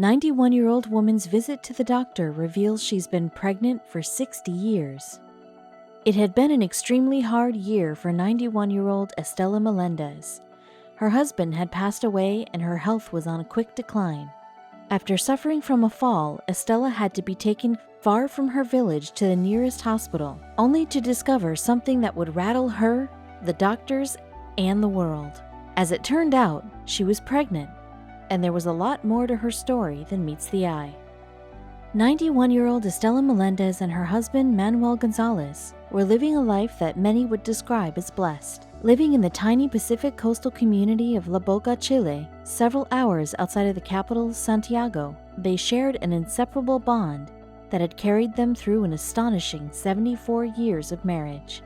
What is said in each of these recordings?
91-year-old woman's visit to the doctor reveals she's been pregnant for 60 years. It had been an extremely hard year for 91-year-old Estela Melendez. Her husband had passed away and her health was on a quick decline. After suffering from a fall, Estela had to be taken far from her village to the nearest hospital, only to discover something that would rattle her, the doctors, and the world. As it turned out, she was pregnant, and there was a lot more to her story than meets the eye. 91-year-old Estela Melendez and her husband Manuel Gonzalez were living a life that many would describe as blessed. Living in the tiny Pacific coastal community of La Boca, Chile, several hours outside of the capital, Santiago, they shared an inseparable bond that had carried them through an astonishing 74 years of marriage.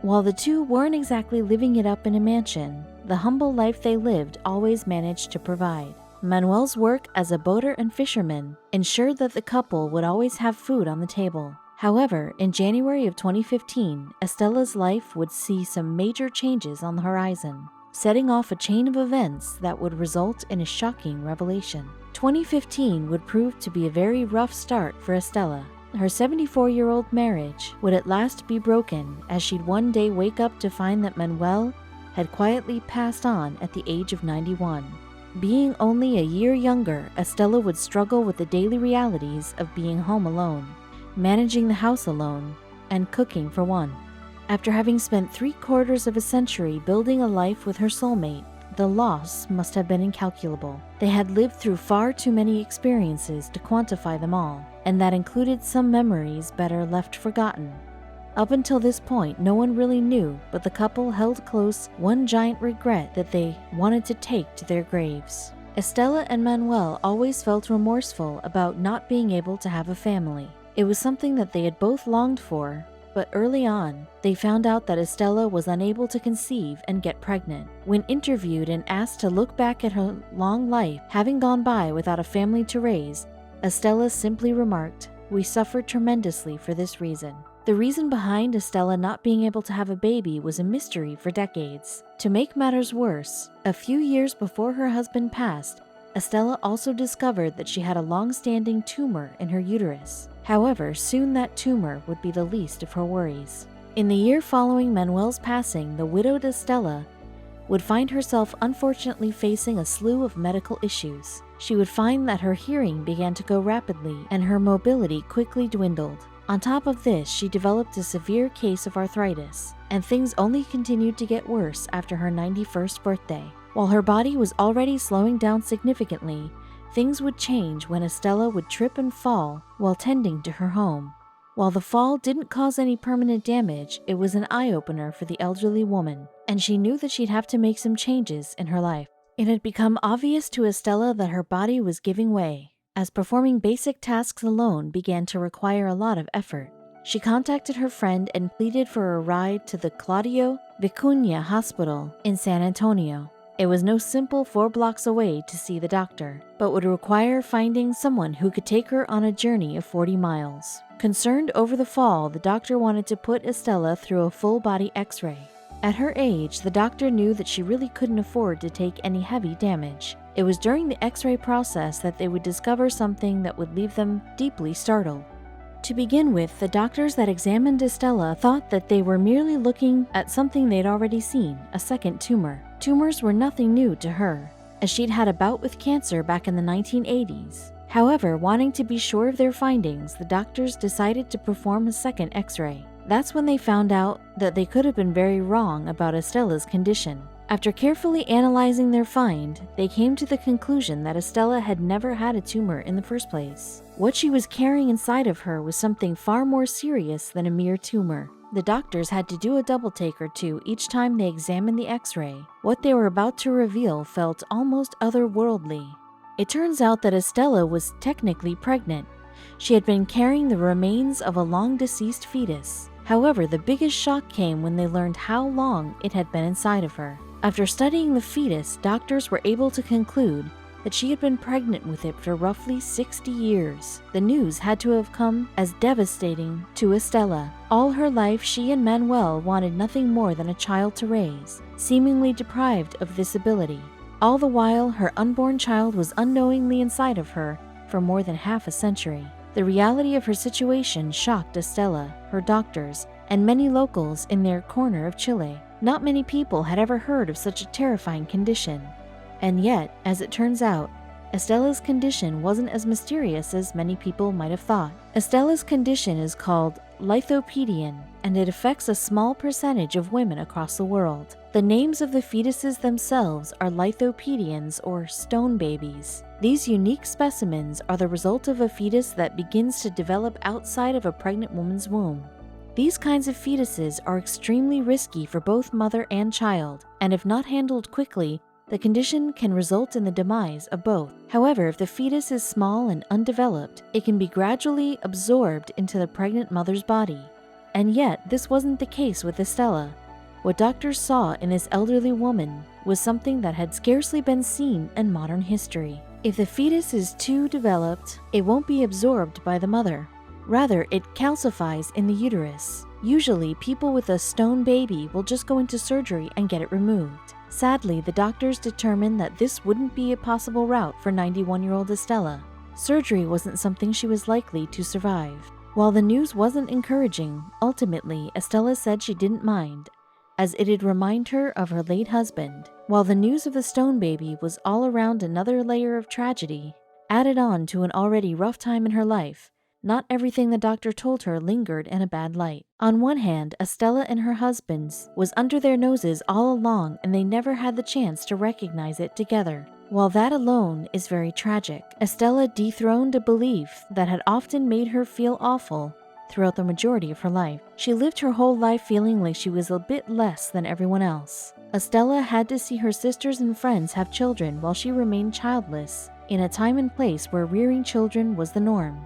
While the two weren't exactly living it up in a mansion, the humble life they lived always managed to provide. Manuel's work as a boater and fisherman ensured that the couple would always have food on the table. However, in January of 2015, Estela's life would see some major changes on the horizon, setting off a chain of events that would result in a shocking revelation. 2015 would prove to be a very rough start for Estela. Her 74-year-old marriage would at last be broken as she'd one day wake up to find that Manuel had quietly passed on at the age of 91. Being only a year younger, Estela would struggle with the daily realities of being home alone, managing the house alone, and cooking for one. After having spent 3/4 of a century building a life with her soulmate, the loss must have been incalculable. They had lived through far too many experiences to quantify them all, and that included some memories better left forgotten. Up until this point, no one really knew, but the couple held close one giant regret that they wanted to take to their graves. Estela and Manuel always felt remorseful about not being able to have a family. It was something that they had both longed for, but early on, they found out that Estela was unable to conceive and get pregnant. When interviewed and asked to look back at her long life, having gone by without a family to raise, Estela simply remarked, "We suffered tremendously for this reason." The reason behind Estela not being able to have a baby was a mystery for decades. To make matters worse, a few years before her husband passed, Estela also discovered that she had a long-standing tumor in her uterus. However, soon that tumor would be the least of her worries. In the year following Manuel's passing, the widowed Estela would find herself unfortunately facing a slew of medical issues. She would find that her hearing began to go rapidly and her mobility quickly dwindled. On top of this, she developed a severe case of arthritis, and things only continued to get worse after her 91st birthday. While her body was already slowing down significantly, things would change when Estela would trip and fall while tending to her home. While the fall didn't cause any permanent damage, it was an eye-opener for the elderly woman, and she knew that she'd have to make some changes in her life. It had become obvious to Estela that her body was giving way, as performing basic tasks alone began to require a lot of effort. She contacted her friend and pleaded for a ride to the Claudio Vicuña Hospital in San Antonio. It was no simple 4 blocks away to see the doctor, but would require finding someone who could take her on a journey of 40 miles. Concerned over the fall, the doctor wanted to put Estela through a full-body x-ray. At her age, the doctor knew that she really couldn't afford to take any heavy damage. It was during the x-ray process that they would discover something that would leave them deeply startled. To begin with, the doctors that examined Estela thought that they were merely looking at something they'd already seen, a second tumor. Tumors were nothing new to her, as she'd had a bout with cancer back in the 1980s. However, wanting to be sure of their findings, the doctors decided to perform a second x-ray. That's when they found out that they could have been very wrong about Estela's condition. After carefully analyzing their find, they came to the conclusion that Estela had never had a tumor in the first place. What she was carrying inside of her was something far more serious than a mere tumor. The doctors had to do a double take or two each time they examined the x-ray. What they were about to reveal felt almost otherworldly. It turns out that Estela was technically pregnant. She had been carrying the remains of a long-deceased fetus. However, the biggest shock came when they learned how long it had been inside of her. After studying the fetus, doctors were able to conclude that she had been pregnant with it for roughly 60 years. The news had to have come as devastating to Estela. All her life, she and Manuel wanted nothing more than a child to raise, seemingly deprived of this ability. All the while, her unborn child was unknowingly inside of her for more than half a century. The reality of her situation shocked Estela, her doctors, and many locals in their corner of Chile. Not many people had ever heard of such a terrifying condition. And yet, as it turns out, Estela's condition wasn't as mysterious as many people might have thought. Estela's condition is called lithopedion, and it affects a small percentage of women across the world. The names of the fetuses themselves are lithopedions, or stone babies. These unique specimens are the result of a fetus that begins to develop outside of a pregnant woman's womb. These kinds of fetuses are extremely risky for both mother and child, and if not handled quickly, the condition can result in the demise of both. However, if the fetus is small and undeveloped, it can be gradually absorbed into the pregnant mother's body. And yet, this wasn't the case with Estela. What doctors saw in this elderly woman was something that had scarcely been seen in modern history. If the fetus is too developed, it won't be absorbed by the mother. Rather, it calcifies in the uterus. Usually, people with a stone baby will just go into surgery and get it removed. Sadly, the doctors determined that this wouldn't be a possible route for 91-year-old Estela. Surgery wasn't something she was likely to survive. While the news wasn't encouraging, ultimately, Estela said she didn't mind, as it'd remind her of her late husband. While the news of the stone baby was all around another layer of tragedy, added on to an already rough time in her life, not everything the doctor told her lingered in a bad light. On one hand, Estela and her husband's was under their noses all along, and they never had the chance to recognize it together. While that alone is very tragic, Estela dethroned a belief that had often made her feel awful throughout the majority of her life. She lived her whole life feeling like she was a bit less than everyone else. Estela had to see her sisters and friends have children while she remained childless, in a time and place where rearing children was the norm.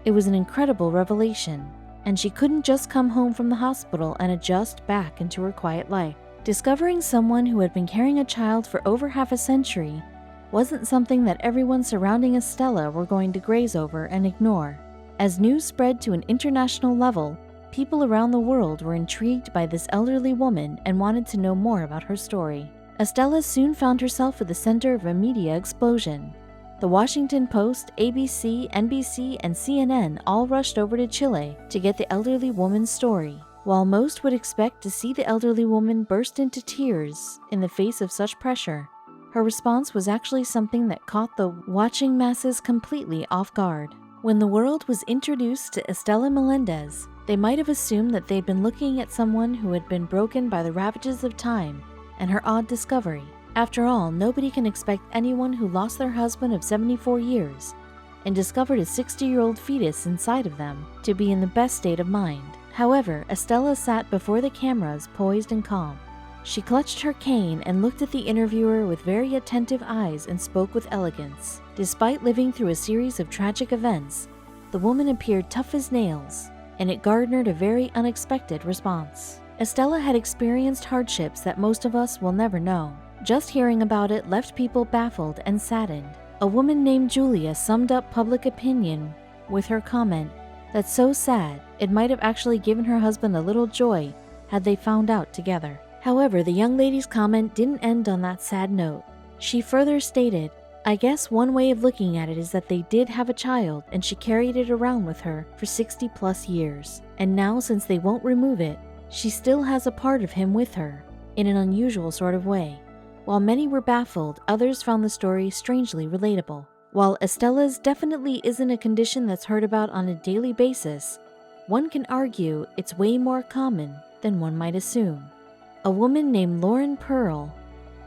It was an incredible revelation, and she couldn't just come home from the hospital and adjust back into her quiet life. Discovering someone who had been carrying a child for over half a century wasn't something that everyone surrounding Estela were going to graze over and ignore. As news spread to an international level, people around the world were intrigued by this elderly woman and wanted to know more about her story. Estela soon found herself at the center of a media explosion. The Washington Post, ABC, NBC, and CNN all rushed over to Chile to get the elderly woman's story. While most would expect to see the elderly woman burst into tears in the face of such pressure, her response was actually something that caught the watching masses completely off guard. When the world was introduced to Estela Melendez, they might have assumed that they'd been looking at someone who had been broken by the ravages of time and her odd discovery. After all, nobody can expect anyone who lost their husband of 74 years and discovered a 60-year-old fetus inside of them to be in the best state of mind. However, Estela sat before the cameras poised and calm. She clutched her cane and looked at the interviewer with very attentive eyes and spoke with elegance. Despite living through a series of tragic events, the woman appeared tough as nails, and it garnered a very unexpected response. Estela had experienced hardships that most of us will never know. Just hearing about it left people baffled and saddened. A woman named Julia summed up public opinion with her comment, "That's so sad, it might have actually given her husband a little joy had they found out together." However, the young lady's comment didn't end on that sad note. She further stated, "I guess one way of looking at it is that they did have a child and she carried it around with her for 60 plus years. And now, since they won't remove it, she still has a part of him with her, in an unusual sort of way." While many were baffled, others found the story strangely relatable. While Estela's definitely isn't a condition that's heard about on a daily basis, one can argue it's way more common than one might assume. A woman named Lauren Pearl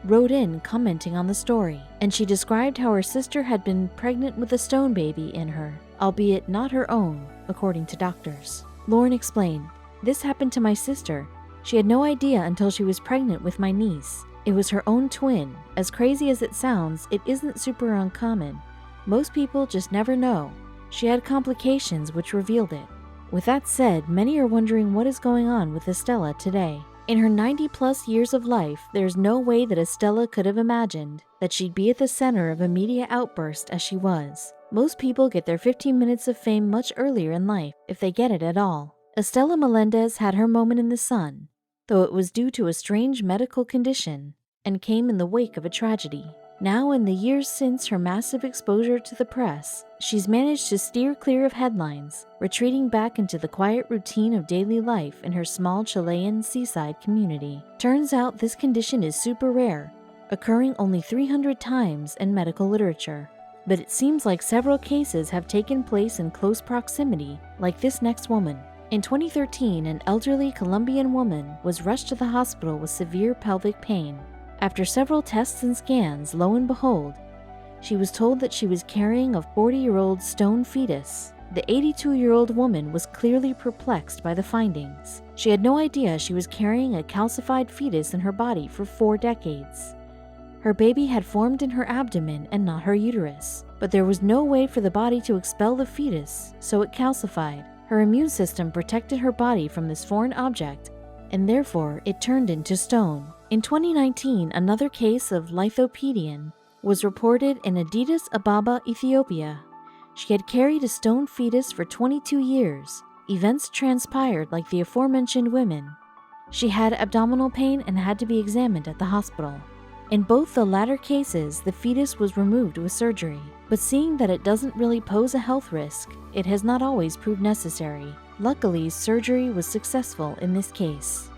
wrote in commenting on the story, and she described how her sister had been pregnant with a stone baby in her, albeit not her own, according to doctors. Lauren explained, "This happened to my sister. She had no idea until she was pregnant with my niece. It was her own twin. As crazy as it sounds, it isn't super uncommon. Most people just never know. She had complications which revealed it." With that said, many are wondering what is going on with Estela today. In her 90-plus years of life, there's no way that Estela could have imagined that she'd be at the center of a media outburst as she was. Most people get their 15 minutes of fame much earlier in life, if they get it at all. Estela Melendez had her moment in the sun, though it was due to a strange medical condition and came in the wake of a tragedy. Now, in the years since her massive exposure to the press, she's managed to steer clear of headlines, retreating back into the quiet routine of daily life in her small Chilean seaside community. Turns out this condition is super rare, occurring only 300 times in medical literature. But it seems like several cases have taken place in close proximity, like this next woman. In 2013, an elderly Colombian woman was rushed to the hospital with severe pelvic pain. After several tests and scans, lo and behold, she was told that she was carrying a 40-year-old stone fetus. The 82-year-old woman was clearly perplexed by the findings. She had no idea she was carrying a calcified fetus in her body for 4 decades. Her baby had formed in her abdomen and not her uterus, but there was no way for the body to expel the fetus, so it calcified. Her immune system protected her body from this foreign object, and therefore it turned into stone. In 2019, another case of lithopedion was reported in Addis Ababa, Ethiopia. She had carried a stone fetus for 22 years. Events transpired like the aforementioned women. She had abdominal pain and had to be examined at the hospital. In both the latter cases, the fetus was removed with surgery, but seeing that it doesn't really pose a health risk, it has not always proved necessary. Luckily, surgery was successful in this case.